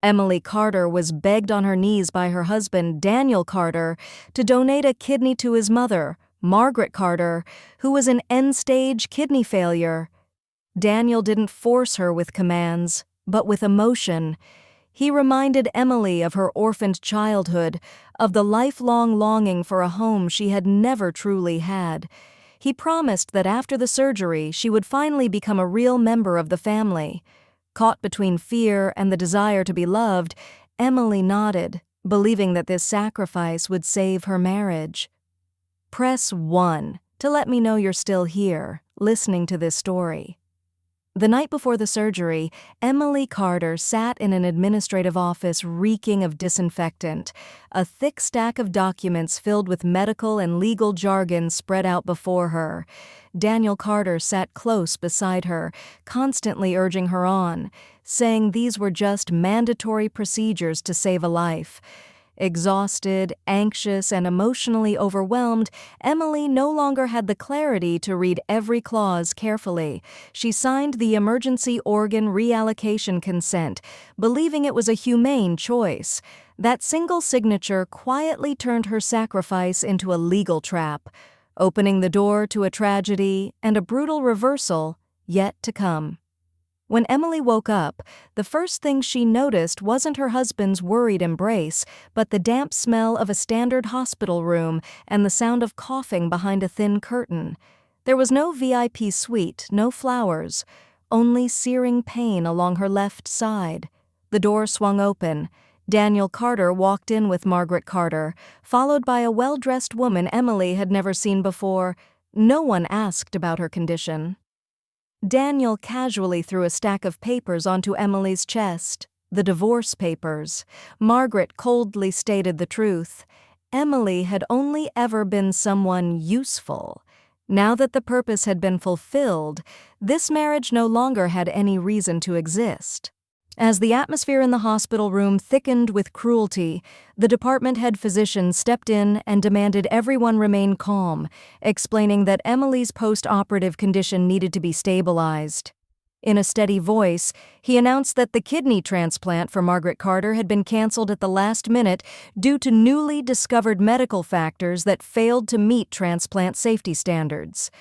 Emily Carter was begged on her knees by her husband, Daniel Carter, to donate a kidney to his mother, Margaret Carter, who was in end-stage kidney failure. Daniel didn't force her with commands, but with emotion. He reminded Emily of her orphaned childhood, of the lifelong longing for a home she had never truly had. He promised that after the surgery she would finally become a real member of the family. Caught between fear and the desire to be loved, Emily nodded, believing that this sacrifice would save her marriage. Press 1 to let me know you're still here, listening to this story. The night before the surgery, Emily Carter sat in an administrative office reeking of disinfectant. A thick stack of documents filled with medical and legal jargon spread out before her. Daniel Carter sat close beside her, constantly urging her on, saying these were just mandatory procedures to save a life. Exhausted, anxious, and emotionally overwhelmed, Emily no longer had the clarity to read every clause carefully. She signed the emergency organ reallocation consent, believing it was a humane choice. That single signature quietly turned her sacrifice into a legal trap, opening the door to a tragedy and a brutal reversal yet to come. When Emily woke up, the first thing she noticed wasn't her husband's worried embrace, but the damp smell of a standard hospital room and the sound of coughing behind a thin curtain. There was no VIP suite, no flowers, only searing pain along her left side. The door swung open. Daniel Carter walked in with Margaret Carter, followed by a well-dressed woman Emily had never seen before. No one asked about her condition. Daniel casually threw a stack of papers onto Emily's chest, the divorce papers. Margaret coldly stated the truth. Emily had only ever been someone useful. Now that the purpose had been fulfilled, this marriage no longer had any reason to exist. As the atmosphere in the hospital room thickened with cruelty, the department head physician stepped in and demanded everyone remain calm, explaining that Emily's post-operative condition needed to be stabilized. In a steady voice, he announced that the kidney transplant for Margaret Carter had been canceled at the last minute due to newly discovered medical factors that failed to meet transplant safety standards.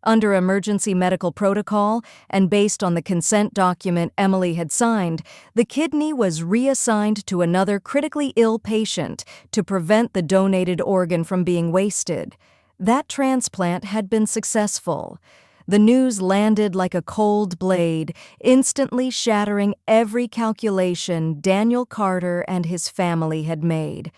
Under emergency medical protocol, and based on the consent document Emily had signed, the kidney was reassigned to another critically ill patient to prevent the donated organ from being wasted. That transplant had been successful. The news landed like a cold blade, instantly shattering every calculation Daniel Carter and his family had made.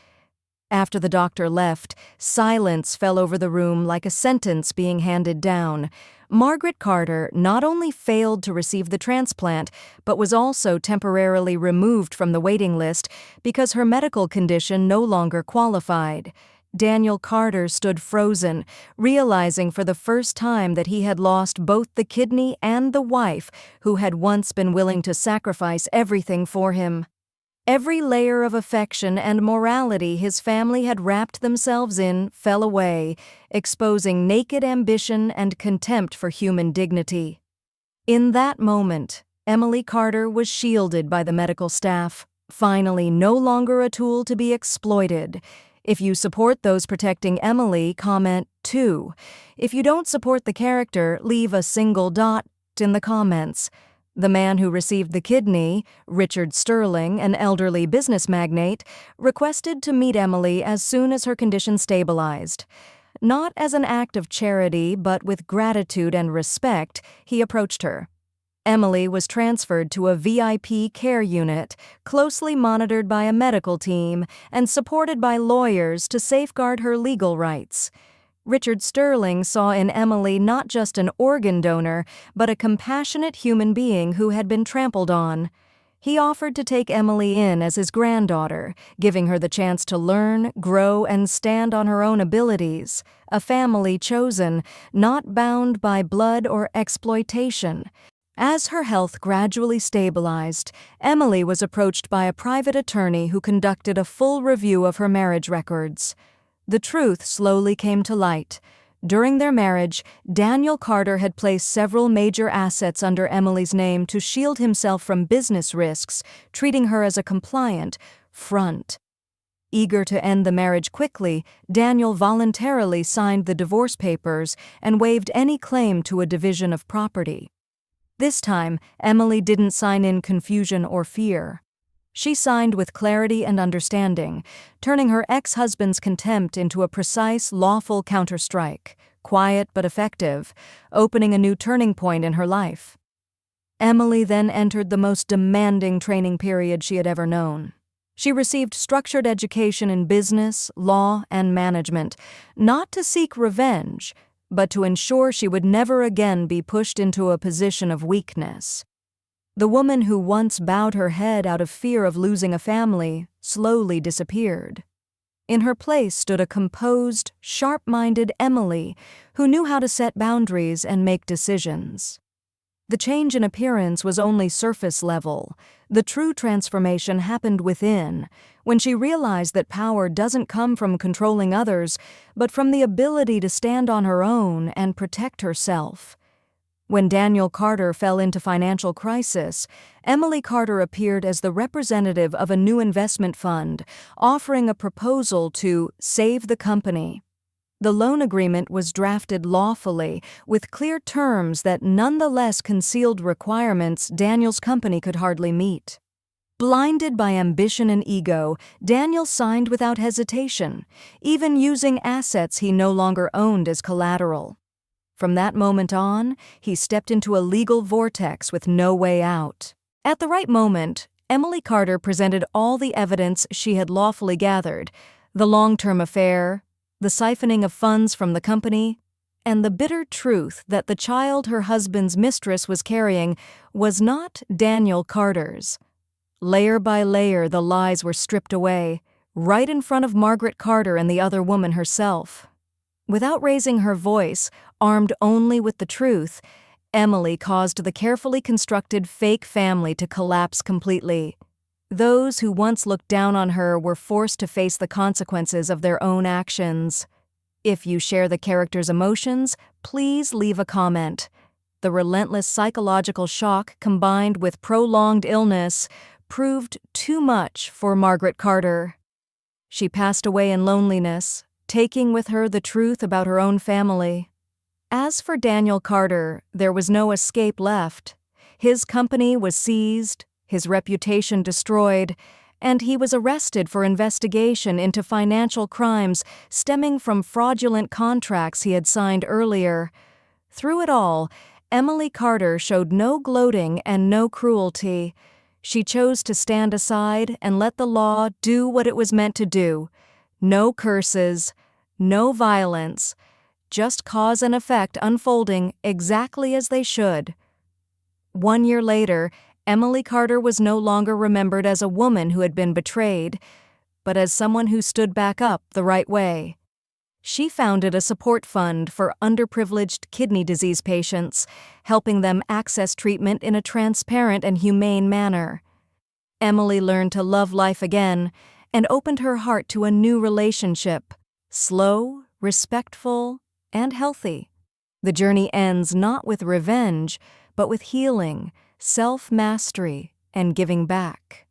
After the doctor left, silence fell over the room like a sentence being handed down. Margaret Carter not only failed to receive the transplant, but was also temporarily removed from the waiting list because her medical condition no longer qualified. Daniel Carter stood frozen, realizing for the first time that he had lost both the kidney and the wife who had once been willing to sacrifice everything for him. Every layer of affection and morality his family had wrapped themselves in fell away, exposing naked ambition and contempt for human dignity. In that moment, Emily Carter was shielded by the medical staff, finally no longer a tool to be exploited. If you support those protecting Emily, comment 2. If you don't support the character, leave a single dot in the comments. The man who received the kidney, Richard Sterling, an elderly business magnate, requested to meet Emily as soon as her condition stabilized. Not as an act of charity, but with gratitude and respect, he approached her. Emily was transferred to a VIP care unit, closely monitored by a medical team and supported by lawyers to safeguard her legal rights. Richard Sterling saw in Emily not just an organ donor, but a compassionate human being who had been trampled on. He offered to take Emily in as his granddaughter, giving her the chance to learn, grow, and stand on her own abilities. A family chosen, not bound by blood or exploitation. As her health gradually stabilized, Emily was approached by a private attorney who conducted a full review of her marriage records. The truth slowly came to light. During their marriage, Daniel Carter had placed several major assets under Emily's name to shield himself from business risks, treating her as a compliant front. Eager to end the marriage quickly, Daniel voluntarily signed the divorce papers and waived any claim to a division of property. This time, Emily didn't sign in confusion or fear. She signed with clarity and understanding, turning her ex-husband's contempt into a precise, lawful counterstrike, quiet but effective, opening a new turning point in her life. Emily then entered the most demanding training period she had ever known. She received structured education in business, law, and management, not to seek revenge, but to ensure she would never again be pushed into a position of weakness. The woman who once bowed her head out of fear of losing a family slowly disappeared. In her place stood a composed, sharp-minded Emily who knew how to set boundaries and make decisions. The change in appearance was only surface level. The true transformation happened within, when she realized that power doesn't come from controlling others, but from the ability to stand on her own and protect herself. When Daniel Carter fell into financial crisis, Emily Carter appeared as the representative of a new investment fund, offering a proposal to save the company. The loan agreement was drafted lawfully, with clear terms that nonetheless concealed requirements Daniel's company could hardly meet. Blinded by ambition and ego, Daniel signed without hesitation, even using assets he no longer owned as collateral. From that moment on, he stepped into a legal vortex with no way out. At the right moment, Emily Carter presented all the evidence she had lawfully gathered: the long-term affair, the siphoning of funds from the company, and the bitter truth that the child her husband's mistress was carrying was not Daniel Carter's. Layer by layer, the lies were stripped away, right in front of Margaret Carter and the other woman herself. Without raising her voice, armed only with the truth, Emily caused the carefully constructed fake family to collapse completely. Those who once looked down on her were forced to face the consequences of their own actions. If you share the character's emotions, please leave a comment. The relentless psychological shock combined with prolonged illness proved too much for Margaret Carter. She passed away in loneliness, taking with her the truth about her own family. As for Daniel Carter, there was no escape left. His company was seized, his reputation destroyed, and he was arrested for investigation into financial crimes stemming from fraudulent contracts he had signed earlier. Through it all, Emily Carter showed no gloating and no cruelty. She chose to stand aside and let the law do what it was meant to do. No curses, no violence, just cause and effect unfolding exactly as they should. 1 year later, Emily Carter was no longer remembered as a woman who had been betrayed, but as someone who stood back up the right way. She founded a support fund for underprivileged kidney disease patients, helping them access treatment in a transparent and humane manner. Emily learned to love life again and opened her heart to a new relationship, slow, respectful, and healthy. The journey ends not with revenge, but with healing, self-mastery, and giving back.